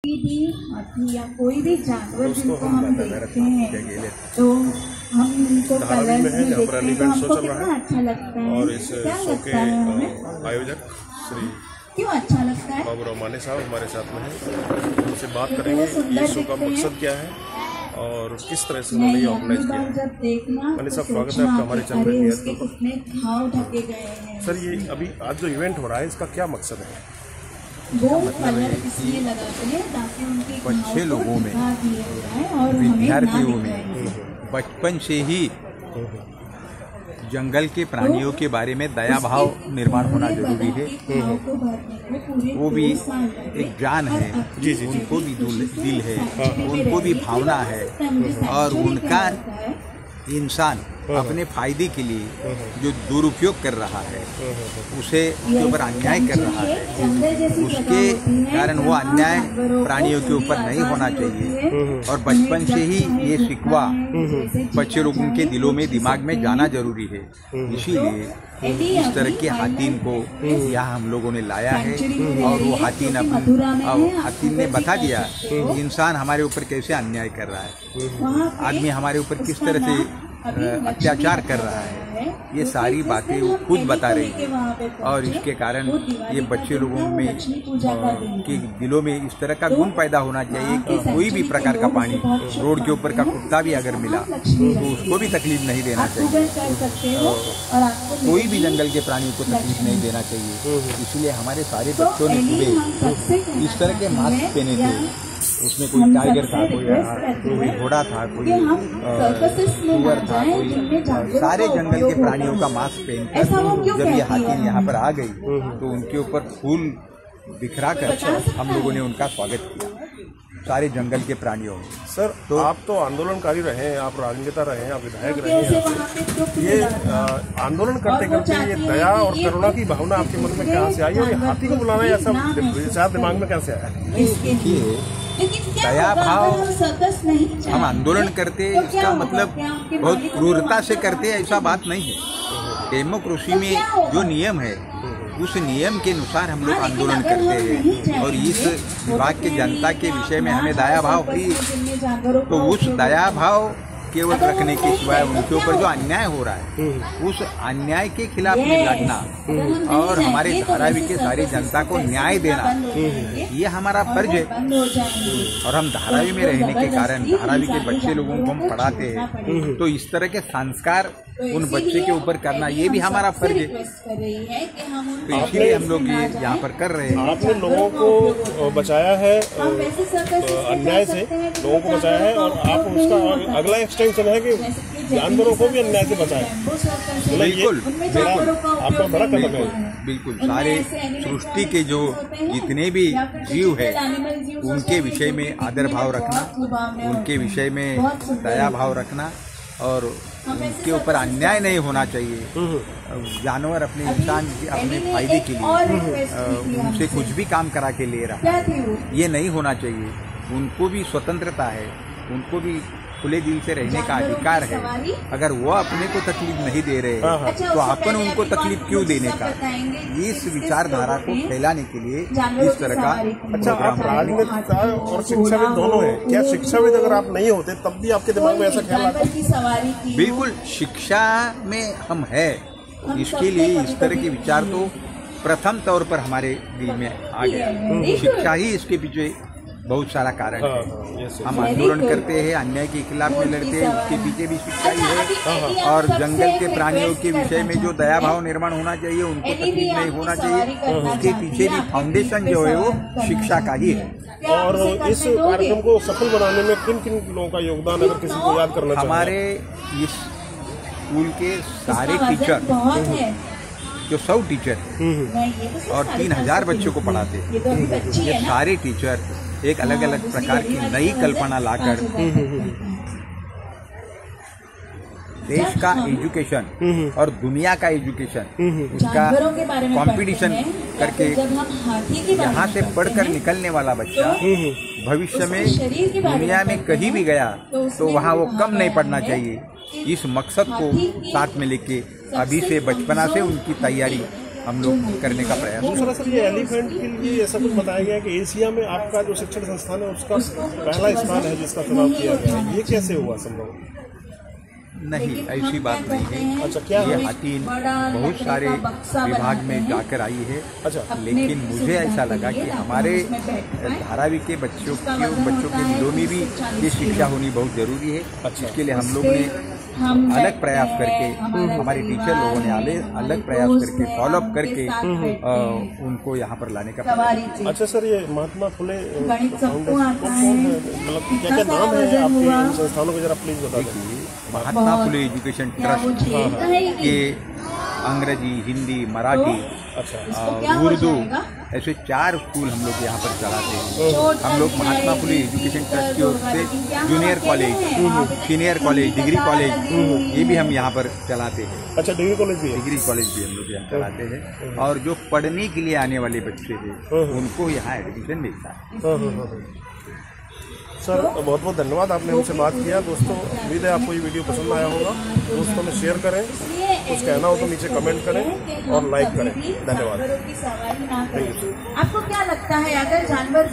भी हाथी या कोई भी जानवर जिनको हम देखते हैं तो हम उनको कलर में देखते हैं तो हमको कितना अच्छा लगता है। और इस शो के आयोजक श्री क्यों अच्छा लगता है? बाबू रमानी साहब हमारे साथ में हैं, उनसे बात करेंगे ये शो का मकसद क्या है और किस तरह से उन्होंने ये ऑर्गेनाइज किया है। मानी साहब स्वागत है आपका हमारे चैनल में। सर ये अभी आज जो इवेंट हो रहा है इसका क्या मकसद है? वो कलर इसलिए लगाते हैं ताकि उनके बच्चे लोगों में, विद्यार्थियों में बचपन से ही जंगल के प्राणियों के बारे में दया भाव निर्माण होना जरूरी है। वो भी एक जान है, उनको भी दिल है, उनको भी भावना है और उनका इंसान अपने फायदे के लिए जो दुरुपयोग कर रहा है, उसे के ऊपर अन्याय कर रहा है, उसके कारण वो अन्याय प्राणियों के ऊपर नहीं होना चाहिए। और बचपन से ही ये शिकवा बच्चे लोगों के दिलों में, दिमाग में जाना जरूरी है। इसीलिए इस तरह के हाथीन को यहाँ हम लोगों ने लाया है और वो हाथीन ने बता दिया कि इंसान हमारे ऊपर कैसे अन्याय कर रहा है, आदमी हमारे ऊपर किस तरह से अत्याचार कर रहा है, ये सारी बातें वो खुद बता रही है। और इसके कारण ये बच्चे लोगों में के दिलों में इस तरह का गुण पैदा होना चाहिए कि कोई भी प्रकार का पानी, रोड के ऊपर का कुत्ता भी अगर मिला तो उसको भी तकलीफ नहीं देना चाहिए, कोई भी जंगल के प्राणी को तकलीफ नहीं देना चाहिए। इसलिए हमारे सारे बच्चों ने सुबह इस तरह के मास्क पहने थे। उसमें कोई टाइगर था, कोई घोड़ा था, कोई सुअर था, कोई सारे जंगल के प्राणियों का मास्क पहनकर जब ये हाथी यहाँ पर आ गई तो उनके ऊपर फूल बिखरा कर हम लोगों ने उनका स्वागत किया, सारे जंगल के प्राणियों। सर तो आप तो आंदोलनकारी रहे हैं, आप राजनेता रहे हैं, आप विधायक रहे हैं, ये आंदोलन करते करते ये दया और करुणा की भावना आपके मन में कहाँ से आई और ये हाथी को बुलाना ऐसा शायद दिमाग में कैसे आया? दया भाव हम आंदोलन करते, इसका मतलब बहुत क्रूरता से करते ऐसा बात नहीं है। डेमोक्रेसी में जो नियम है उस नियम के अनुसार हम लोग आंदोलन करते हैं और इस विभाग के जनता के विषय में हमें दया भाव हुई तो उस दया भाव केवल रखने के सिवाय उनके ऊपर जो अन्याय हो रहा है उस अन्याय के खिलाफ में लड़ना और हमारे धारावी के सारे जनता को न्याय देना, ये हमारा फर्ज है। और हम धारावी में रहने के कारण धारावी के बच्चे लोगों को हम पढ़ाते हैं तो इस तरह के संस्कार उन बच्चे के ऊपर करना ये भी हमारा फर्ज है। तो इसलिए हम लोग ये यहाँ पर कर रहे हैं। आपने लोगों को बचाया है अन्याय से, लोगों को बचाया है और आप उसका अगला एक्सटेंशन है कि जानवरों को भी अन्याय से बचाएं। बिल्कुल आपका बड़ा कदम है। बिल्कुल सारे सृष्टि के जो जितने भी जीव है उनके विषय में आदर भाव रखना, उनके विषय में दया भाव रखना और उनके ऊपर अन्याय नहीं होना चाहिए। जानवर अपने इंसान अपने फायदे के लिए उनसे कुछ भी काम करा के ले रहा है, ये नहीं होना चाहिए। उनको भी स्वतंत्रता है, उनको भी खुले दिल से रहने का अधिकार है। अगर वो अपने को तकलीफ नहीं दे रहे तो अपन उनको तकलीफ क्यों देने का? इस विचारधारा को फैलाने के लिए इस तरह का अच्छा, आप राजनीतिक और शिक्षाविद दोनों हैं, क्या शिक्षाविद अगर आप नहीं होते तब भी आपके दिमाग में ऐसा ख्याल आता? बिल्कुल, शिक्षा में हम है, इसके लिए इस तरह के विचार तो प्रथम तौर पर हमारे दिल में आ गया। शिक्षा ही इसके पीछे बहुत सारा कारण है। हम आंदोलन करते हैं, अन्याय के खिलाफ में लड़ते हैं, उसके पीछे भी शिक्षा ही है। और जंगल के प्राणियों के विषय में जो दया भाव निर्माण होना चाहिए, उनको तकलीफ नहीं होना चाहिए, उसके पीछे भी फाउंडेशन जो है वो शिक्षा का ही है। और इस कार्यक्रम को सफल बनाने में किन किन लोगों का योगदान अगर किसी को याद करना चाहिए? हमारे इस स्कूल के सारे टीचर जो 100 टीचर और 3000 बच्चों को पढ़ाते हैं, ये सारे टीचर एक अलग अलग प्रकार की नई कल्पना लाकर देश का एजुकेशन और दुनिया का एजुकेशन उसका कंपटीशन करके यहाँ से पढ़कर निकलने वाला बच्चा भविष्य में दुनिया में कहीं भी गया तो वहाँ वो कम नहीं पढ़ना चाहिए। इस मकसद को साथ में लेके अभी से बचपना से उनकी तैयारी हम लोग करने का प्रयास करते हैं। दूसरा सर, ये एलिफेंट के लिए ऐसा कुछ बताया गया है कि एशिया में आपका जो शिक्षण संस्थान है उसका पहला स्थान है जिसका चुनाव किया गया है, ये कैसे हुआ संभव? नहीं, ऐसी बात नहीं है। अच्छा, क्या ये हाथी बहुत सारे विभाग में जाकर आई है। अच्छा, लेकिन मुझे ऐसा लगा कि हमारे धारावी के बच्चों के दिलों में भी ये शिक्षा होनी बहुत जरूरी है। अच्छा, इसके लिए हम लोग ने अलग प्रयास करके, हमारे टीचर लोगों ने अलग प्रयास करके, फॉलोअप करके उनको यहाँ पर लाने का प्रयास। अच्छा सर, ये महात्मा फुले मतलब क्या क्या नाम है आपके संस्थानों को, जरा प्लीज बता दीजिए। महात्मा फुले एजुकेशन ट्रस्ट के अंग्रेजी, हिंदी, मराठी, उर्दू ऐसे 4 स्कूल हम लोग यहाँ पर चलाते हैं। हम लोग महात्मा फुले एजुकेशन ट्रस्ट की ओर से junior college, senior college, degree college ये भी हम यहाँ पर चलाते हैं। अच्छा, डिग्री कॉलेज भी हम लोग यहाँ चलाते हैं। और जो पढ़ने के लिए आने वाले बच्चे हैं उनको यहाँ एडमिशन मिलता है। सर, बहुत बहुत धन्यवाद, आपने हमसे बात किया। दोस्तों, उम्मीद है आपको ये वीडियो पसंद आया होगा। दोस्तों में शेयर करें, कुछ कहना हो तो नीचे कमेंट करें और लाइक करें। धन्यवाद। आपको क्या लगता है अगर जानवर